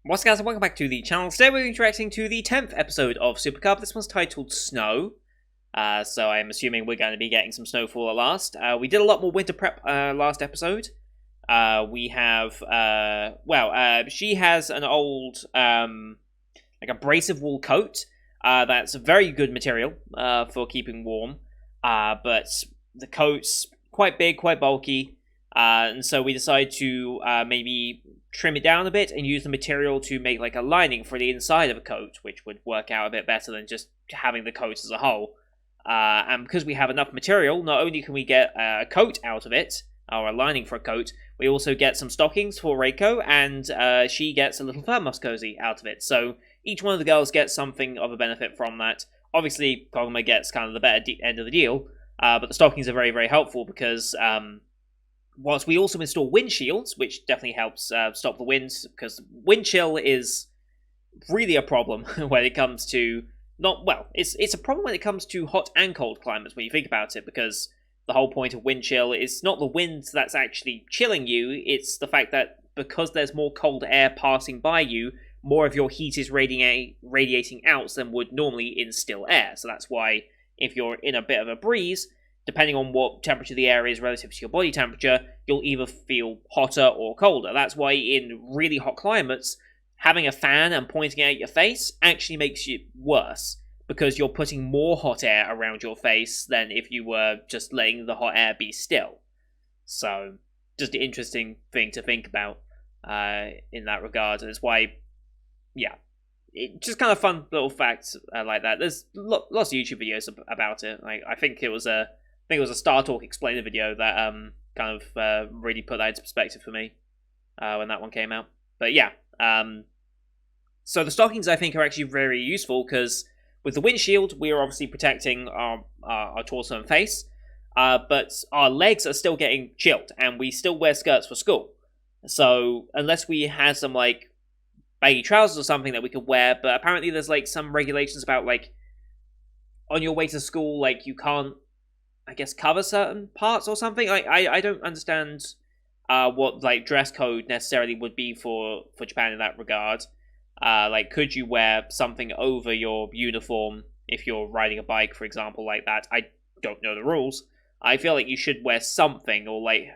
What's up, guys, and welcome back to the channel. Today we're interacting to the 10th episode of Super Cub. This one's titled Snow. So I'm assuming we're going to be getting some snowfall at last. We did a lot more winter prep last episode. We have, she has an old, like abrasive wool coat. That's a very good material for keeping warm. But the coat's quite big, quite bulky. And so we decided to maybe trim it down a bit and use the material to make like a lining for the inside of a coat, which would work out a bit better than just having the coat as a whole. And because we have enough material, not only can we get a coat out of it, or a lining for a coat, we also get some stockings for Reiko, and she gets a little thermos cozy out of it. So each one of the girls gets something of a benefit from that. Obviously, Koguma gets kind of the better end of the deal, but the stockings are very, very helpful because whilst we also install wind shields, which definitely helps stop the winds, because wind chill is really a problem when it comes to it's a problem when it comes to hot and cold climates when you think about it, because the whole point of wind chill is not the wind that's actually chilling you, it's the fact that because there's more cold air passing by you, more of your heat is radiating out than would normally in still air. So that's why if you're in a bit of a breeze, depending on what temperature the air is relative to your body temperature, you'll either feel hotter or colder. That's why in really hot climates, having a fan and pointing it at your face actually makes it worse, because you're putting more hot air around your face than if you were just letting the hot air be still. So, just an interesting thing to think about in that regard. And it's why, just kind of fun little facts like that. There's lots of YouTube videos about it. I think it was a Star Talk explainer video that kind of really put that into perspective for me when that one came out. But yeah, so the stockings I think are actually very useful, because with the windshield we are obviously protecting our torso and face, but our legs are still getting chilled, and we still wear skirts for school. So unless we had some like baggy trousers or something that we could wear, but apparently there's like some regulations about like on your way to school, like you can't, I guess, cover certain parts or something. I don't understand what like dress code necessarily would be for Japan in that regard. Like, could you wear something over your uniform if you're riding a bike, for example, like that? I don't know the rules. I feel like you should wear something, or like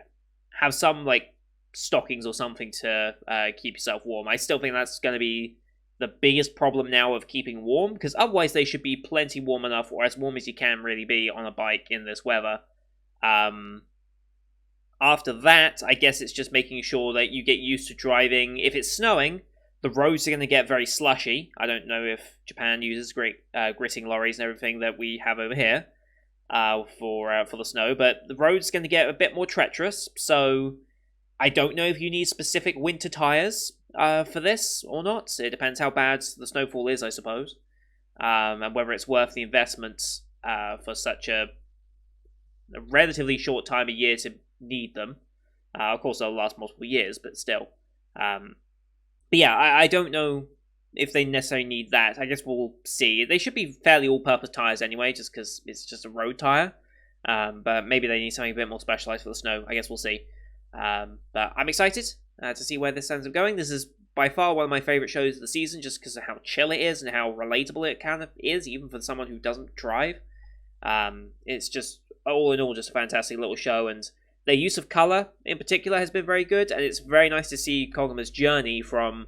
have some like stockings or something to keep yourself warm. I still think that's going to be the biggest problem now of keeping warm, because otherwise they should be plenty warm enough, or as warm as you can really be on a bike in this weather. After that, I guess it's just making sure that you get used to driving. If it's snowing, the roads are going to get very slushy. I don't know if Japan uses great gritting lorries and everything that we have over here for the snow, but the road's going to get a bit more treacherous, so I don't know if you need specific winter tires for this or not. It depends how bad the snowfall is, I suppose, and whether it's worth the investment for such a relatively short time of year to need them. Of course, they'll last multiple years, but still. But yeah, I don't know if they necessarily need that. I guess we'll see. They should be fairly all-purpose tires anyway, just because it's just a road tire. But maybe they need something a bit more specialized for the snow. I guess we'll see. But I'm excited to see where this ends up going. This is by far one of my favorite shows of the season, just because of how chill it is and how relatable it kind of is, even for someone who doesn't drive. It's just, all in all, just a fantastic little show, and their use of color in particular has been very good, and it's very nice to see Koguma's journey from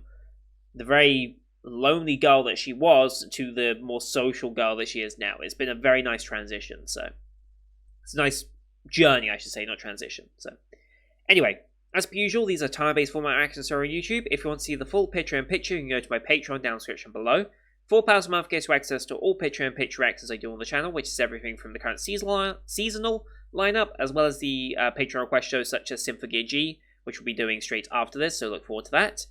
the very lonely girl that she was to the more social girl that she is now. It's been a very nice transition, so it's a nice journey, I should say, not transition. So anyway, as per usual, these are time-based format actions on YouTube. If you want to see the full picture-in-picture, you can go to my Patreon down in the description below. £4 a month gets you access to all picture-in-picture actions I do on the channel, which is everything from the current seasonal lineup, as well as the Patreon request shows such as Symphogear G, which we'll be doing straight after this, so look forward to that.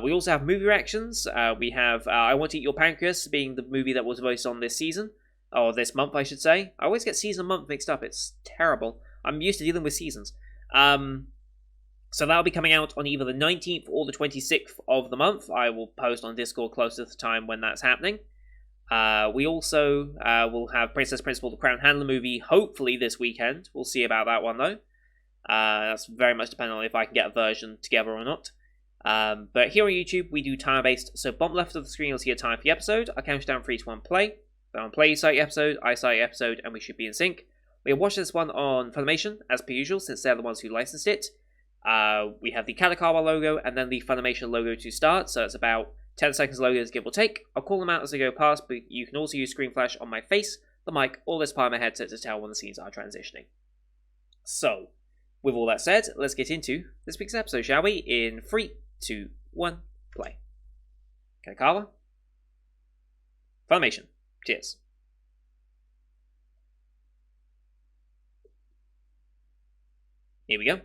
We also have movie reactions. We have I Want to Eat Your Pancreas, being the movie that was voiced on this season, or this month, I should say. I always get season and month mixed up, it's terrible. I'm used to dealing with seasons. So that'll be coming out on either the 19th or the 26th of the month. I will post on Discord closer to the time when that's happening. We also will have Princess Principal, the Crown Handler movie, hopefully this weekend. We'll see about that one, though. That's very much dependent on if I can get a version together or not. But here on YouTube, we do time-based, so bump left of the screen, you'll see a time for the episode. I count down 3, 2, 1, play. Then on play, you start the episode, I start the episode, and we should be in sync. We have watched this one on Funimation, as per usual, since they're the ones who licensed it. We have the Kadokawa logo, and then the Funimation logo to start, so it's about 10 seconds logos, give or take. I'll call them out as they go past, but you can also use screen flash on my face, the mic, or this part of my headset to tell when the scenes are transitioning. So, with all that said, let's get into this week's episode, shall we? In 3, 2, 1, play. Kadokawa. Funimation. Cheers. Here we go.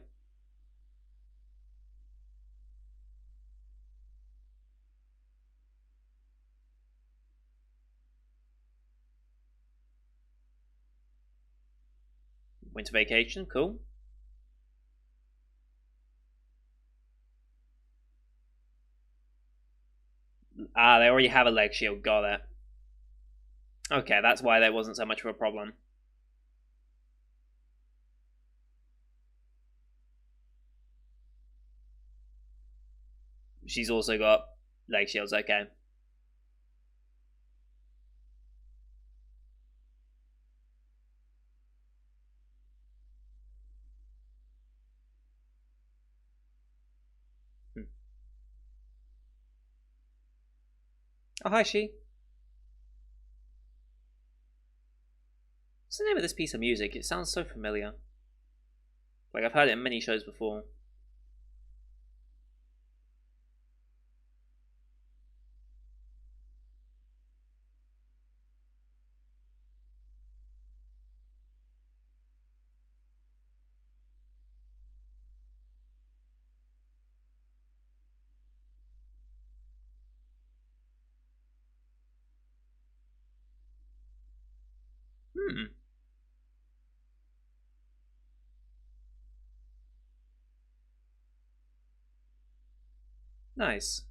Winter vacation, cool. Ah, they already have a leg shield, got it. Okay, that's why that wasn't so much of a problem. She's also got leg shields, okay. Oh, hi, she. What's the name of this piece of music? It sounds so familiar. Like I've heard it in many shows before. Nice.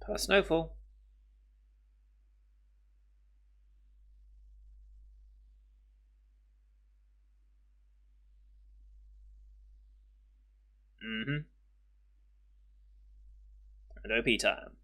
Per snowfall. Mm-hmm. And OP time.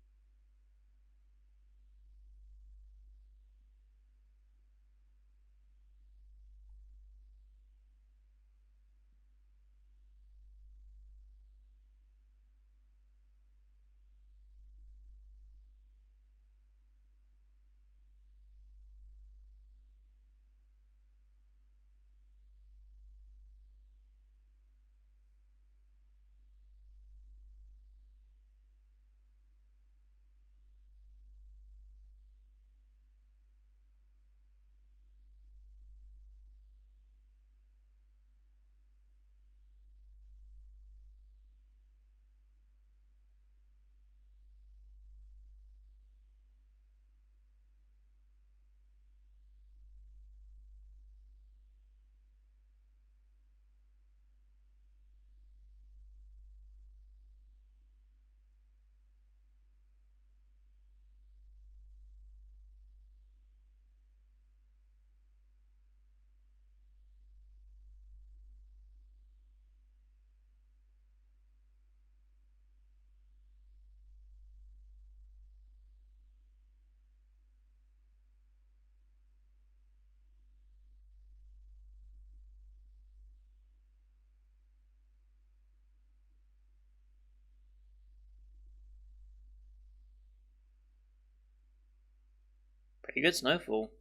Pretty good snowfall.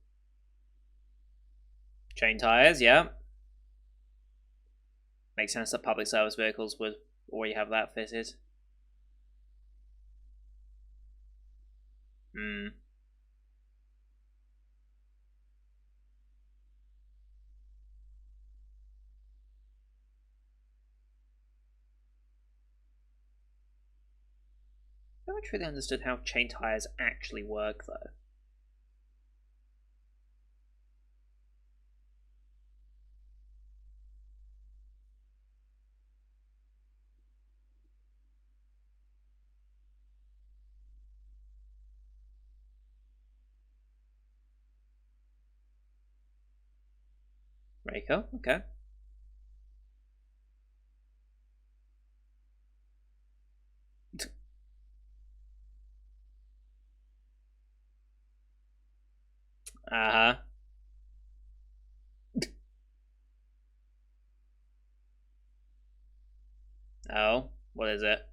Chain tires, yeah. Makes sense that public service vehicles would already have that fitted. Hmm. I never truly understood how chain tires actually work, though. Reiko, okay. Uh huh. Oh, what is it?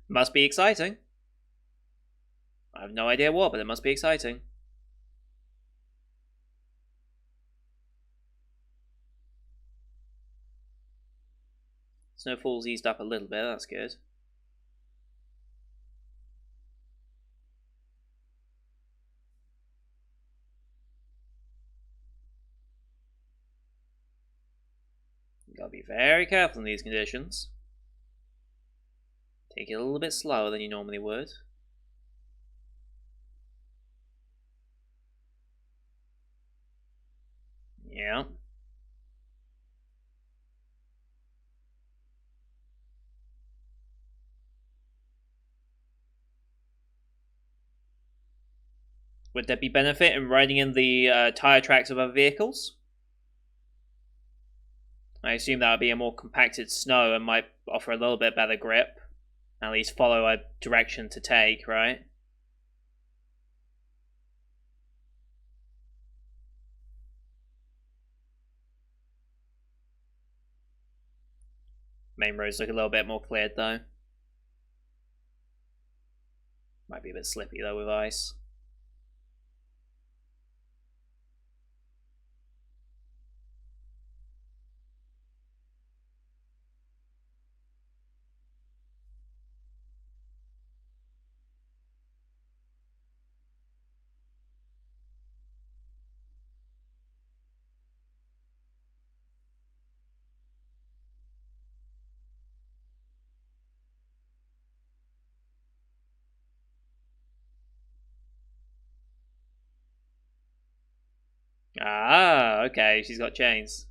Must be exciting. I have no idea what, but it must be exciting. Snowfall's eased up a little bit, that's good. You gotta be very careful in these conditions. Take it a little bit slower than you normally would. Yeah. Would there be benefit in riding in the tyre tracks of other vehicles? I assume that would be a more compacted snow and might offer a little bit better grip. At least follow a direction to take, right? Main roads look a little bit more cleared though. Might be a bit slippy though with ice. Ah, okay, she's got chains.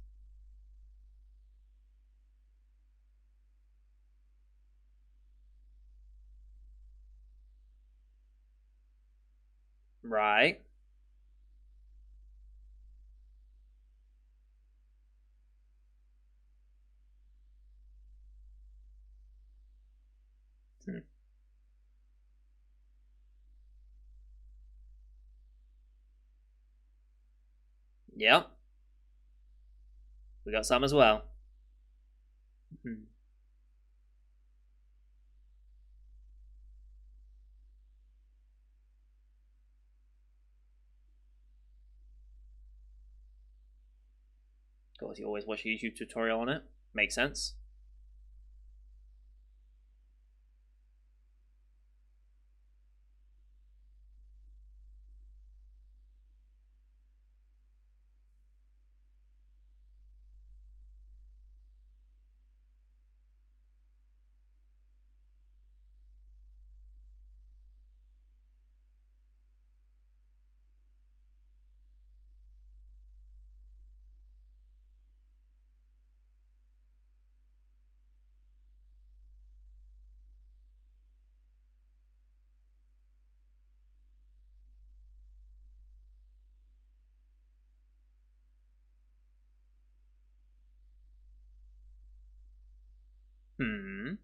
Right. Hmm. Yep, we got some as well. Hmm. Of course, you always watch a YouTube tutorial on it. Makes sense. Hmm.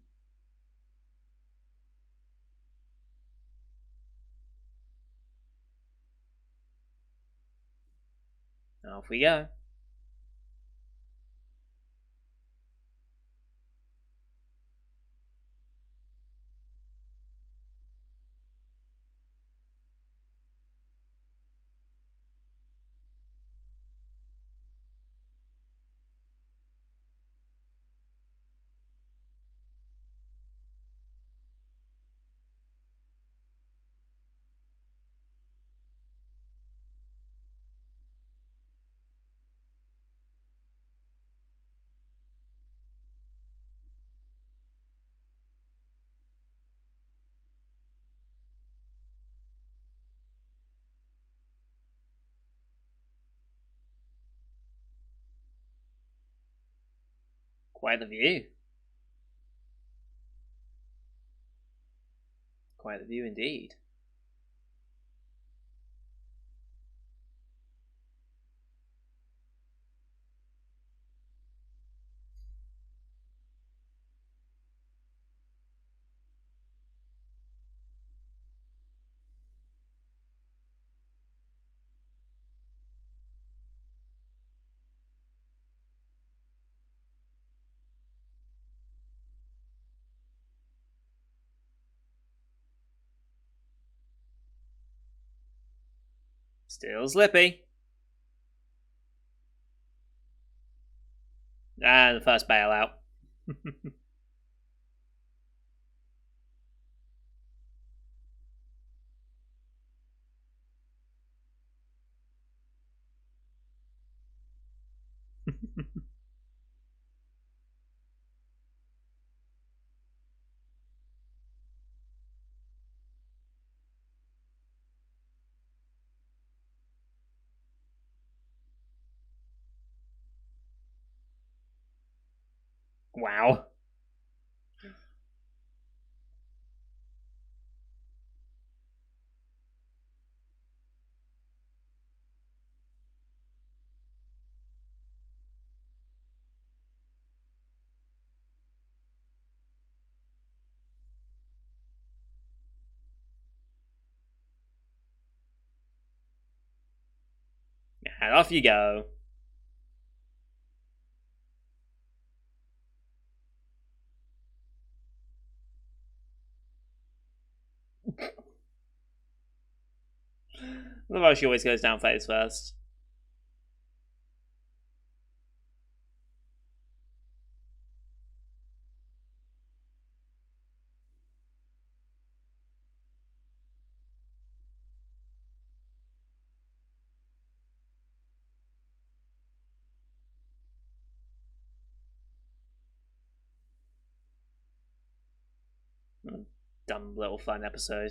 Off we go. Quite the view. Quite the view indeed. Still slippy. And the first bailout. Wow. And off you go. Otherwise, she always goes down face first. Dumb little fun episode.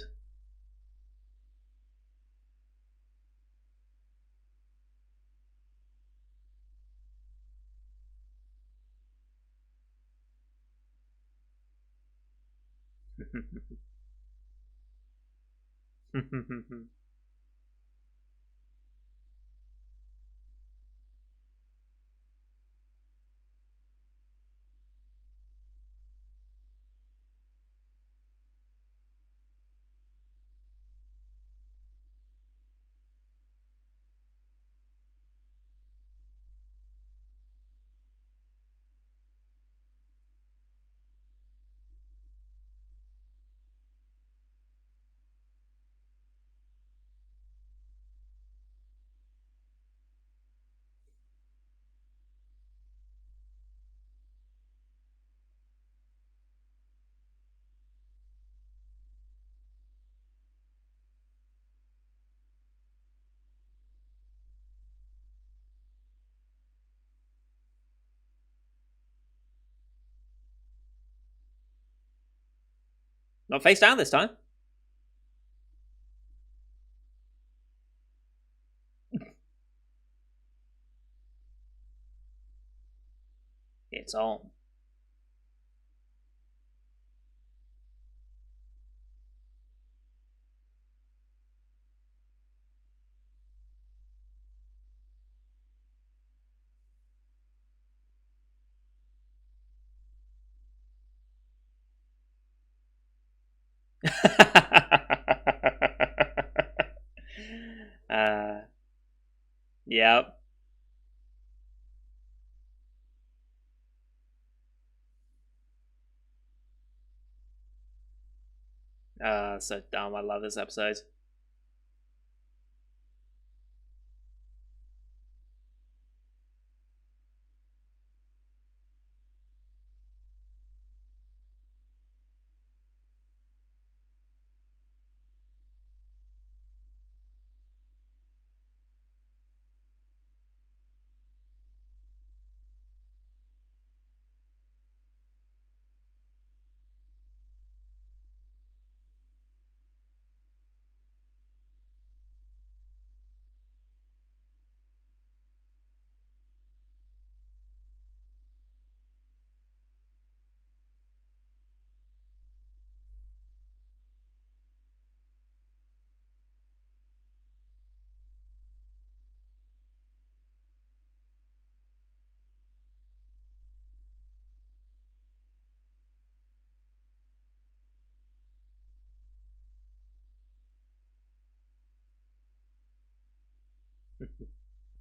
Not face down this time. It's on. uh, yep. So dumb. I love this episode.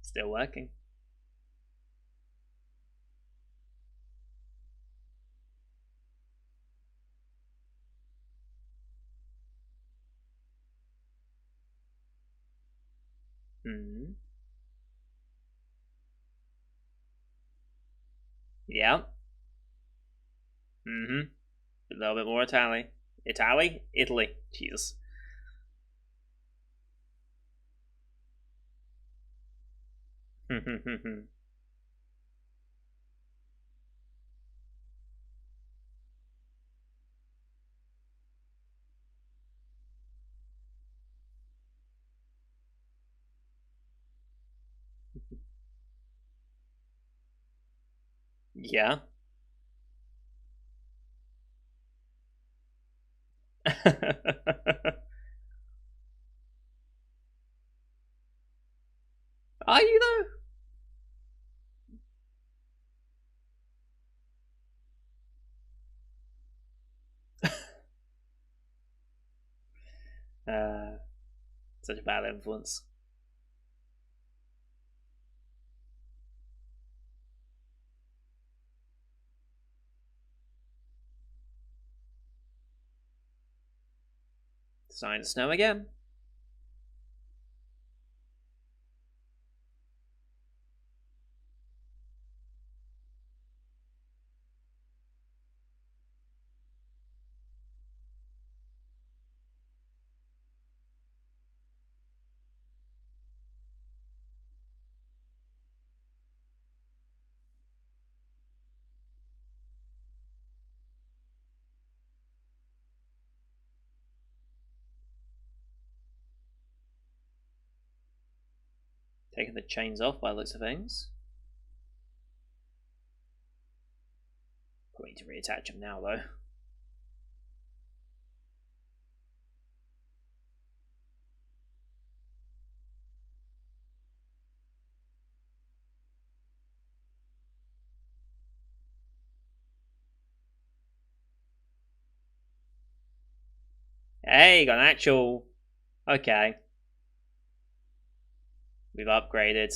Still working. Hmm. Yeah. Mm-hmm. A little bit more Italy. Italy. Jesus. Yeah. Are you though? Such a bad influence. Starting to snow again. Taking the chains off by the looks of things. Probably need to reattach them now though. Hey, got an actual. Okay, we've upgraded.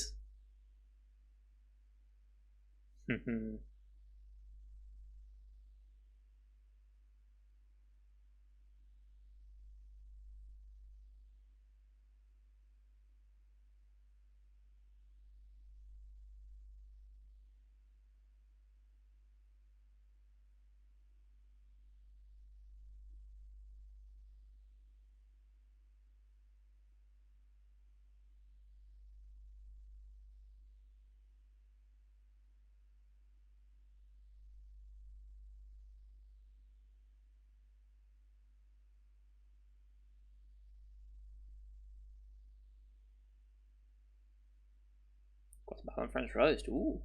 Guatemalan French roast. Ooh,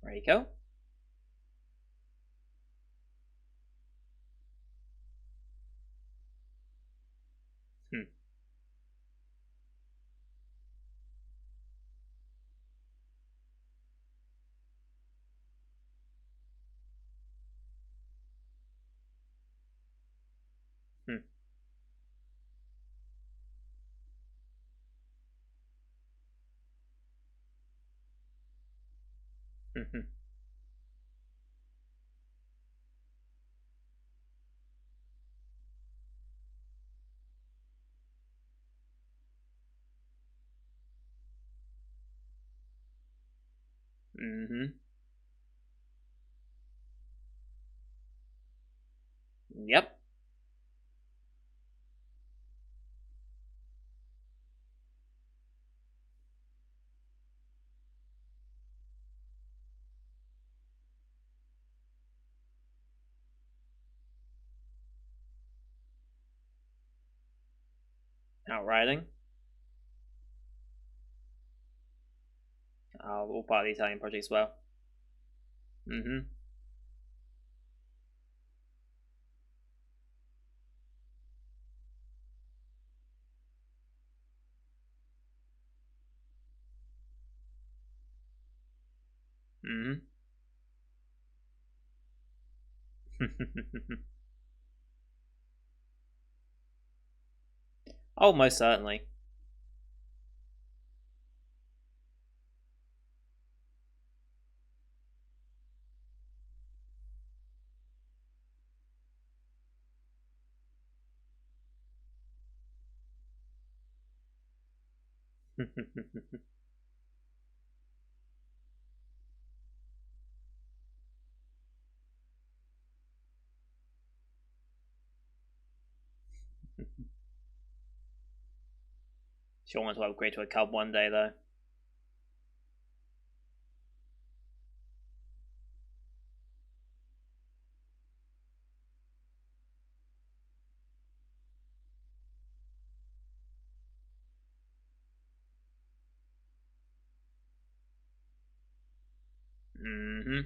there you go. Hmm. Hmm. Hmm. Hmm. Yep. Outriding. All part of the Italian project as well. Hmm. Hmm. Oh, most certainly. She'll want to upgrade to a cub one day, though. Mm-hmm.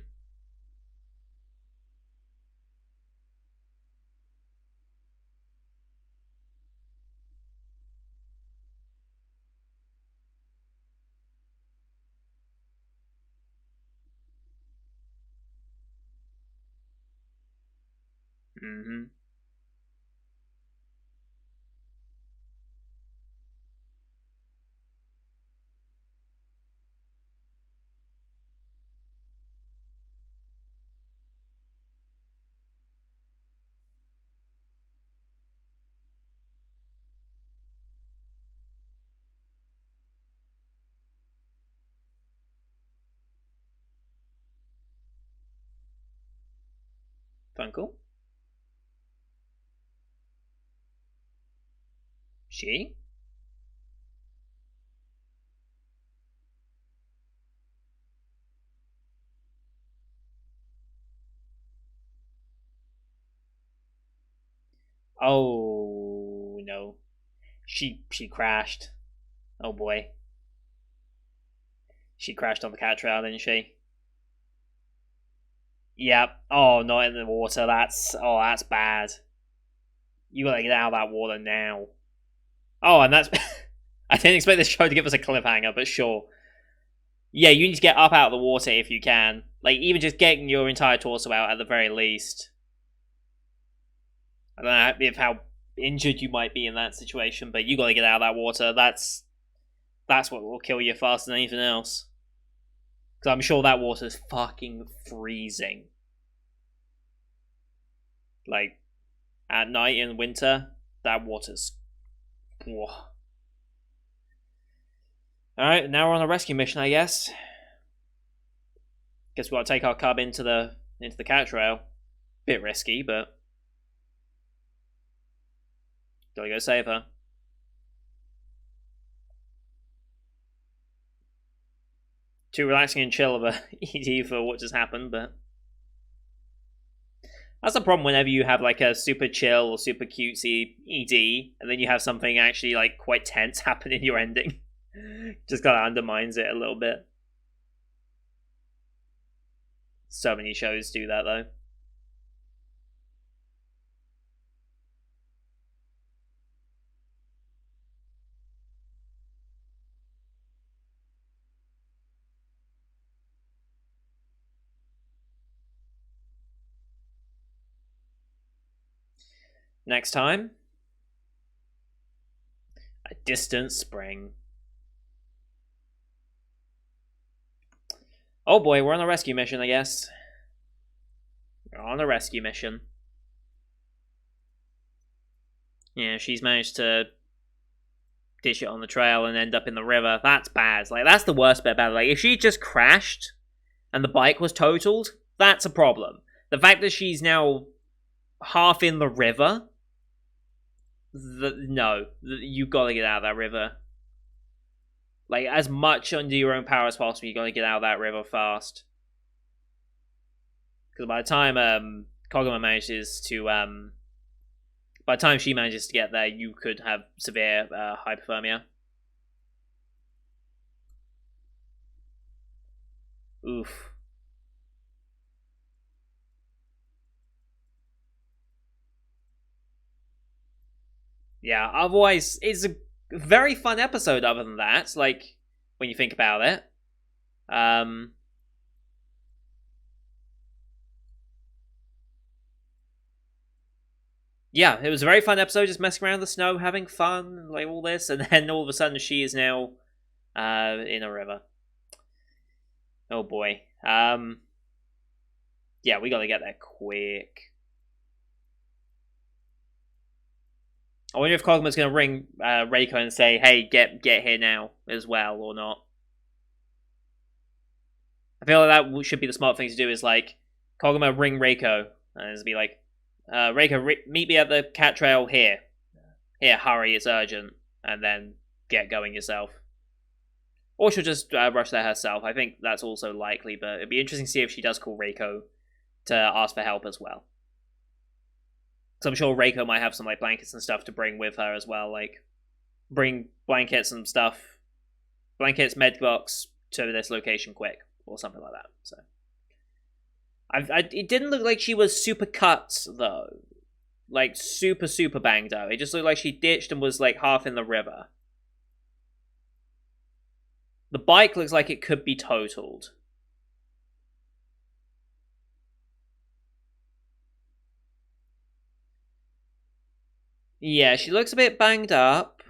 Mm-hmm. Fun, cool. She? Oh no. She crashed. Oh boy. She crashed on the cat trail, didn't she? Yep. Oh, not in the water. That's bad. You gotta get out of that water now. Oh, and that's I didn't expect this show to give us a cliffhanger, but sure. Yeah, you need to get up out of the water if you can. Like, even just getting your entire torso out at the very least. I don't know if how injured you might be in that situation, but you gotta get out of that water. That's what will kill you faster than anything else. Because I'm sure that water's fucking freezing. Like, at night in winter, that water's... Whoa. Alright, now we're on a rescue mission, I guess. Guess we gotta take our cub into the cat trail. Bit risky, but gotta go save her. Too relaxing and chill of a ED for what just happened, but that's the problem whenever you have like a super chill or super cutesy ED, and then you have something actually like quite tense happen in your ending. Just kind of undermines it a little bit. So many shows do that though. Next time, a distant spring. Oh boy, we're on a rescue mission, I guess. We're on a rescue mission. Yeah, she's managed to ditch it on the trail and end up in the river. That's bad. Like, that's the worst bit about it. Like, if she just crashed and the bike was totaled, that's a problem. The fact that she's now half in the river, no, you gotta get out of that river. Like, as much under your own power as possible, you gotta get out of that river fast. Because by the time Koguma manages to by the time she manages to get there, you could have severe hypothermia. Oof. Yeah, otherwise, it's a very fun episode other than that, like, when you think about it. Um, yeah, it was a very fun episode, just messing around in the snow, having fun, like all this, and then all of a sudden she is now in a river. Oh boy. Yeah, we gotta get there quick. I wonder if Koguma's gonna ring Reiko and say, "Hey, get here now" as well, or not. I feel like that should be the smart thing to do. Is like Koguma ring Reiko and just be like, "Reiko, meet me at the cat trail here. Here, hurry, it's urgent," and then get going yourself. Or she'll just rush there herself. I think that's also likely, but it'd be interesting to see if she does call Reiko to ask for help as well. So I'm sure Reiko might have some like blankets and stuff to bring with her as well. Like, bring blankets and stuff, blankets, med box to this location quick, or something like that. So, it didn't look like she was super cut though, like super banged up. It just looked like she ditched and was like half in the river. The bike looks like it could be totaled. Yeah, she looks a bit banged up.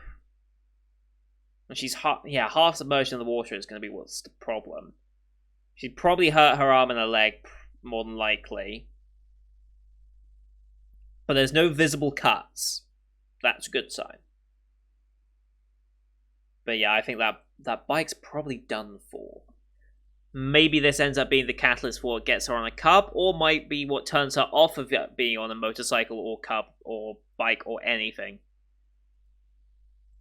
And she's half submerged in the water is going to be what's the problem. She'd probably hurt her arm and her leg, more than likely. But there's no visible cuts. That's a good sign. But yeah, I think that bike's probably done for. Maybe this ends up being the catalyst for what gets her on a cub, or might be what turns her off of being on a motorcycle or cub or bike or anything.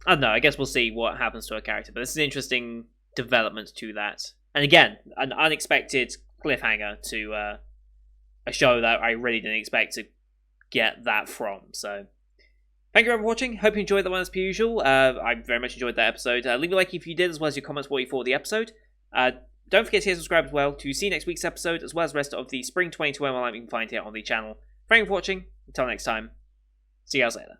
I don't know, I guess we'll see what happens to her character, but this is an interesting development to that. And again, an unexpected cliffhanger to a show that I really didn't expect to get that from, so... Thank you everyone for watching. Hope you enjoyed that one as per usual. I very much enjoyed that episode. Leave a like if you did, as well as your comments what you thought of the episode. Don't forget to hit subscribe as well to see next week's episode, as well as the rest of the Spring 2021 lineup you can find here on the channel. Thank you for watching. Until next time, see you guys later.